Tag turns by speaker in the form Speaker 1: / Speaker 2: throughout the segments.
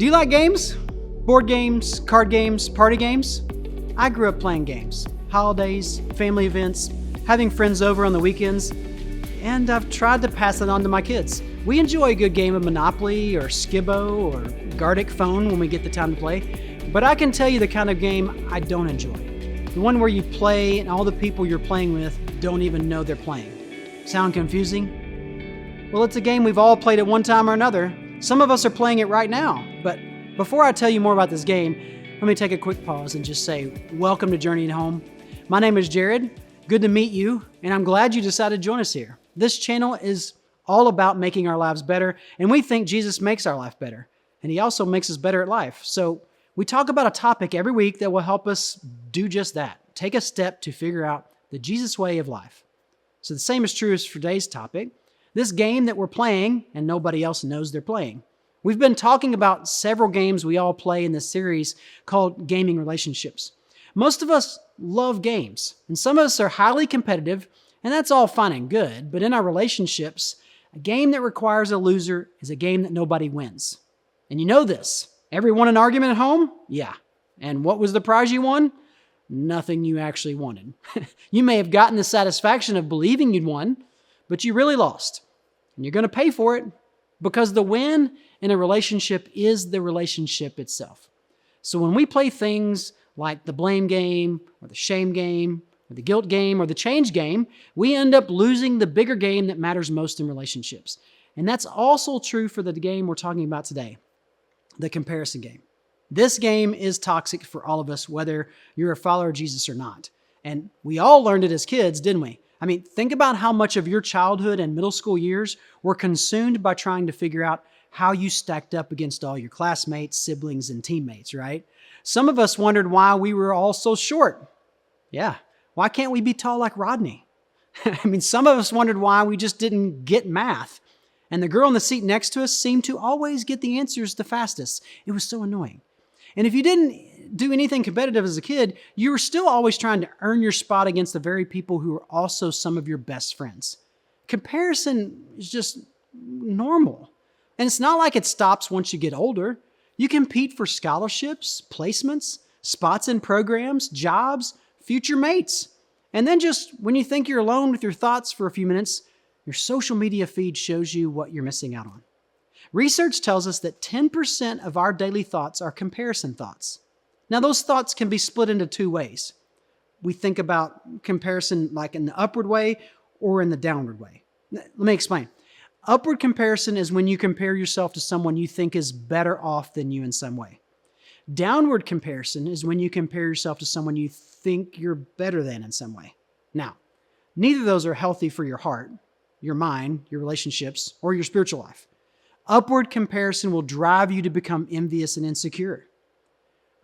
Speaker 1: Do you like games? Board games, card games, party games? I grew up playing games. Holidays, family events, having friends over on the weekends, and I've tried to pass it on to my kids. We enjoy a good game of Monopoly or Skibbo or Gartic Phone when we get the time to play, but I can tell you the kind of game I don't enjoy. The one where you play and all the people you're playing with don't even know they're playing. Sound confusing? Well, it's a game we've all played at one time or another. Some of us are playing it right now, but before I tell you more about this game, let me take a quick pause and just say, welcome to Journeying Home. My name is Jarrod. Good to meet you, and I'm glad you decided to join us here. This channel is all about making our lives better, and we think Jesus makes our life better, and He also makes us better at life. So we talk about a topic every week that will help us do just that, take a step to figure out the Jesus way of life. So the same is true as for today's topic, this game that we're playing and nobody else knows they're playing. We've been talking about several games we all play in this series called Gaming Relationships. Most of us love games, and some of us are highly competitive, and that's all fine and good, but in our relationships, a game that requires a loser is a game that nobody wins. And you know this. Ever won an argument at home? Yeah. And what was the prize you won? Nothing you actually wanted. You may have gotten the satisfaction of believing you'd won, but you really lost. And you're going to pay for it because the win in a relationship is the relationship itself. So when we play things like the blame game or the shame game or the guilt game or the change game, we end up losing the bigger game that matters most in relationships. And that's also true for the game we're talking about today, the comparison game. This game is toxic for all of us, whether you're a follower of Jesus or not. And we all learned it as kids, didn't we? I mean, think about how much of your childhood and middle school years were consumed by trying to figure out how you stacked up against all your classmates, siblings, and teammates, right? Some of us wondered why we were all so short. Yeah, why can't we be tall like Rodney? I mean, some of us wondered why we just didn't get math. And the girl in the seat next to us seemed to always get the answers the fastest. It was so annoying. And if you didn't do anything competitive as a kid, you were still always trying to earn your spot against the very people who are also some of your best friends. Comparison is just normal. And it's not like it stops once you get older. You compete for scholarships, placements, spots in programs, jobs, future mates. And then just when you think you're alone with your thoughts for a few minutes, your social media feed shows you what you're missing out on. Research tells us that 10% of our daily thoughts are comparison thoughts. Now, those thoughts can be split into two ways. We think about comparison like in the upward way or in the downward way. Let me explain. Upward comparison is when you compare yourself to someone you think is better off than you in some way. Downward comparison is when you compare yourself to someone you think you're better than in some way. Now, neither of those are healthy for your heart, your mind, your relationships, or your spiritual life. Upward comparison will drive you to become envious and insecure.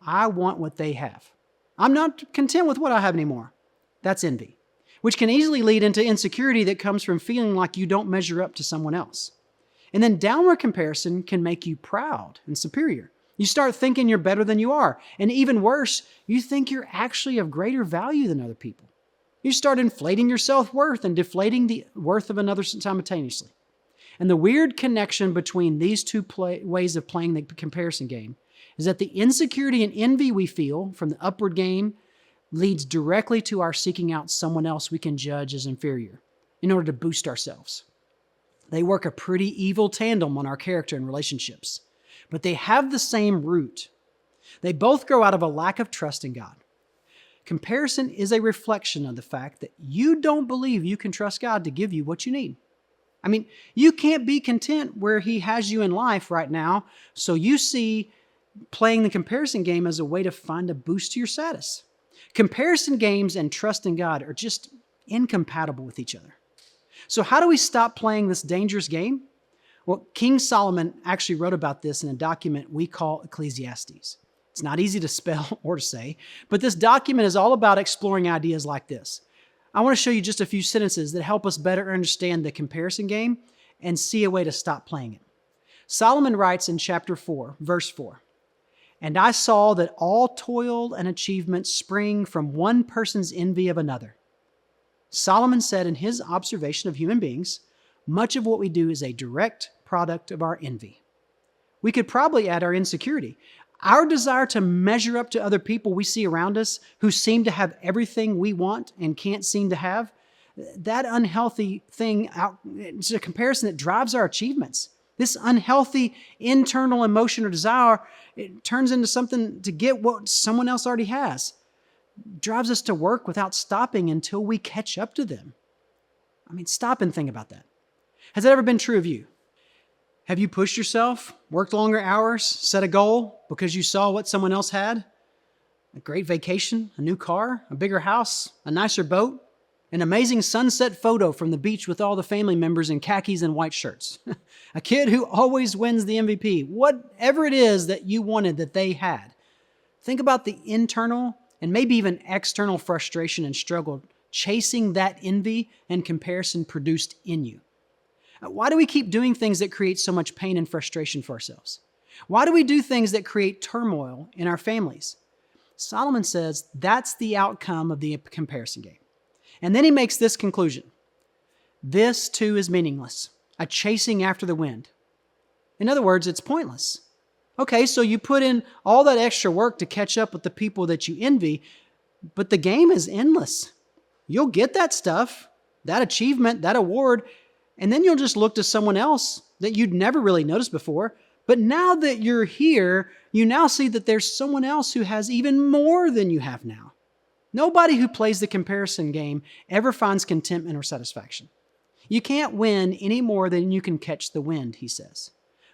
Speaker 1: I want what they have. I'm not content with what I have anymore. That's envy, which can easily lead into insecurity that comes from feeling like you don't measure up to someone else. And then downward comparison can make you proud and superior. You start thinking you're better than you are. And even worse, you think you're actually of greater value than other people. You start inflating your self-worth and deflating the worth of another simultaneously. And the weird connection between these two ways of playing the comparison game is that the insecurity and envy we feel from the upward game leads directly to our seeking out someone else we can judge as inferior in order to boost ourselves. They work a pretty evil tandem on our character and relationships, but they have the same root. They both grow out of a lack of trust in God. Comparison is a reflection of the fact that you don't believe you can trust God to give you what you need. I mean, you can't be content where He has you in life right now, so you see playing the comparison game as a way to find a boost to your status. Comparison games and trust in God are just incompatible with each other. So how do we stop playing this dangerous game? Well, King Solomon actually wrote about this in a document we call Ecclesiastes. It's not easy to spell or to say, but this document is all about exploring ideas like this. I want to show you just a few sentences that help us better understand the comparison game and see a way to stop playing it. Solomon writes in chapter 4, verse 4, "And I saw that all toil and achievement spring from one person's envy of another." Solomon said in his observation of human beings, much of what we do is a direct product of our envy. We could probably add our insecurity. Our desire to measure up to other people we see around us who seem to have everything we want and can't seem to have. That unhealthy thing, it's a comparison that drives our achievements. This unhealthy internal emotion or desire, it turns into something to get what someone else already has. It drives us to work without stopping until we catch up to them. Stop and think about that. Has that ever been true of you? Have you pushed yourself, worked longer hours, set a goal because you saw what someone else had? A great vacation, a new car, a bigger house, a nicer boat, an amazing sunset photo from the beach with all the family members in khakis and white shirts. A kid who always wins the MVP. Whatever it is that you wanted that they had. Think about the internal and maybe even external frustration and struggle chasing that envy and comparison produced in you. Why do we keep doing things that create so much pain and frustration for ourselves? Why do we do things that create turmoil in our families? Solomon says that's the outcome of the comparison game. And then he makes this conclusion. This too is meaningless, a chasing after the wind. In other words, it's pointless. Okay, so you put in all that extra work to catch up with the people that you envy, but the game is endless. You'll get that stuff, that achievement, that award, and then you'll just look to someone else that you'd never really noticed before. But now that you're here, you now see that there's someone else who has even more than you have now. Nobody who plays the comparison game ever finds contentment or satisfaction. You can't win any more than you can catch the wind, he says.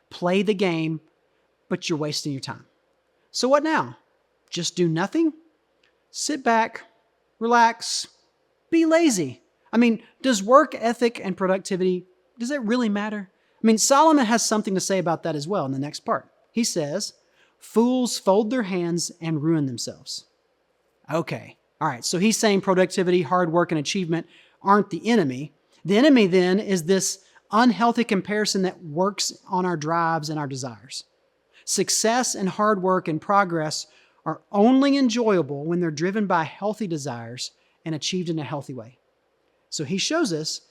Speaker 1: Play the game, but you're wasting your time. So what now? Just do nothing? Sit back, relax, be lazy. Does work ethic and productivity, does that really matter? Solomon has something to say about that as well in the next part. He says, fools fold their hands and ruin themselves. Okay, all right, so he's saying productivity, hard work, and achievement aren't the enemy. The enemy then is this unhealthy comparison that works on our drives and our desires. Success and hard work and progress are only enjoyable when they're driven by healthy desires and achieved in a healthy way. So he shows us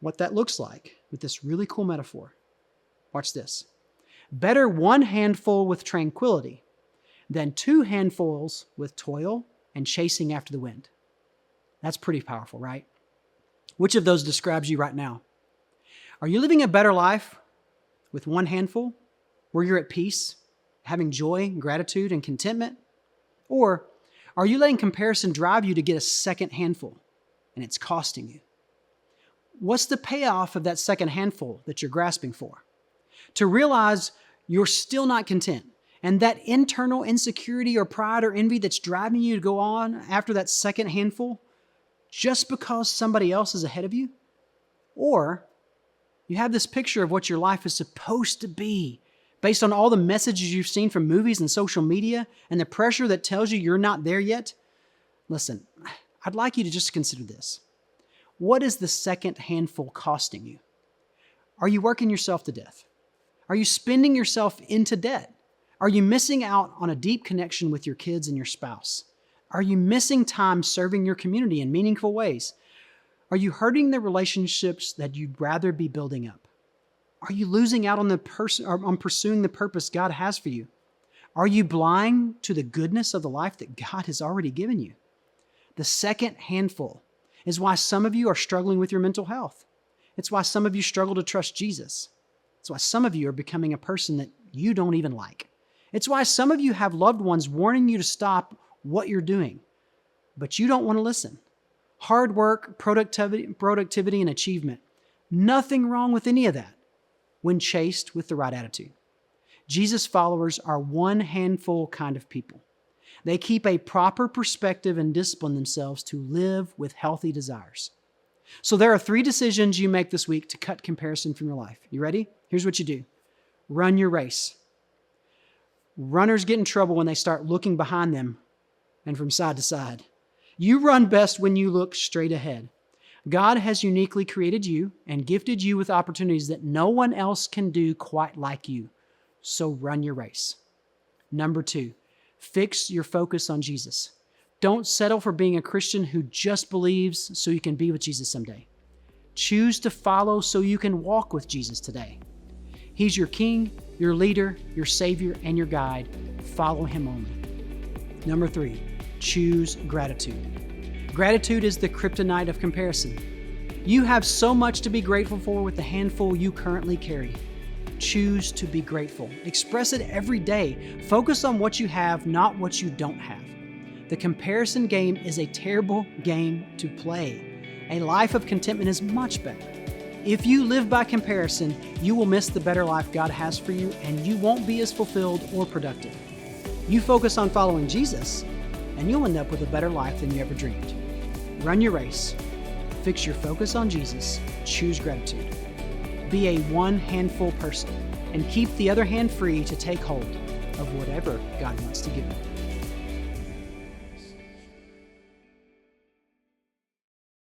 Speaker 1: what that looks like with this really cool metaphor. Watch this. Better one handful with tranquility than two handfuls with toil and chasing after the wind. That's pretty powerful, right? Which of those describes you right now? Are you living a better life with one handful where you're at peace, having joy, gratitude, and contentment? Or are you letting comparison drive you to get a second handful and it's costing you? What's the payoff of that second handful that you're grasping for? To realize you're still not content, and that internal insecurity or pride or envy that's driving you to go on after that second handful just because somebody else is ahead of you? Or you have this picture of what your life is supposed to be based on all the messages you've seen from movies and social media and the pressure that tells you you're not there yet? Listen, I'd like you to just consider this. What is the second handful costing you? Are you working yourself to death? Are you spending yourself into debt? Are you missing out on a deep connection with your kids and your spouse? Are you missing time serving your community in meaningful ways? Are you hurting the relationships that you'd rather be building up? Are you losing out on pursuing the purpose God has for you? Are you blind to the goodness of the life that God has already given you? The second handful is why some of you are struggling with your mental health. It's why some of you struggle to trust Jesus. It's why some of you are becoming a person that you don't even like. It's why some of you have loved ones warning you to stop what you're doing, but you don't want to listen. Hard work, productivity, and achievement. Nothing wrong with any of that when chased with the right attitude. Jesus' followers are one handful kind of people. They keep a proper perspective and discipline themselves to live with healthy desires. So there are 3 decisions you make this week to cut comparison from your life. You ready? Here's what you do. Run your race. Runners get in trouble when they start looking behind them and from side to side. You run best when you look straight ahead. God has uniquely created you and gifted you with opportunities that no one else can do quite like you. So run your race. Number 2, fix your focus on Jesus. Don't settle for being a Christian who just believes so you can be with Jesus someday. Choose to follow so you can walk with Jesus today. He's your King, your leader, your Savior, and your guide. Follow Him only. Number 3, choose gratitude. Gratitude is the kryptonite of comparison. You have so much to be grateful for with the handful you currently carry. Choose to be grateful. Express it every day. Focus on what you have, not what you don't have. The comparison game is a terrible game to play. A life of contentment is much better. If you live by comparison, you will miss the better life God has for you, and you won't be as fulfilled or productive. You focus on following Jesus, and you'll end up with a better life than you ever dreamed. Run your race. Fix your focus on Jesus. Choose gratitude. Be a one-handful person, and keep the other hand free to take hold of whatever God wants to give you.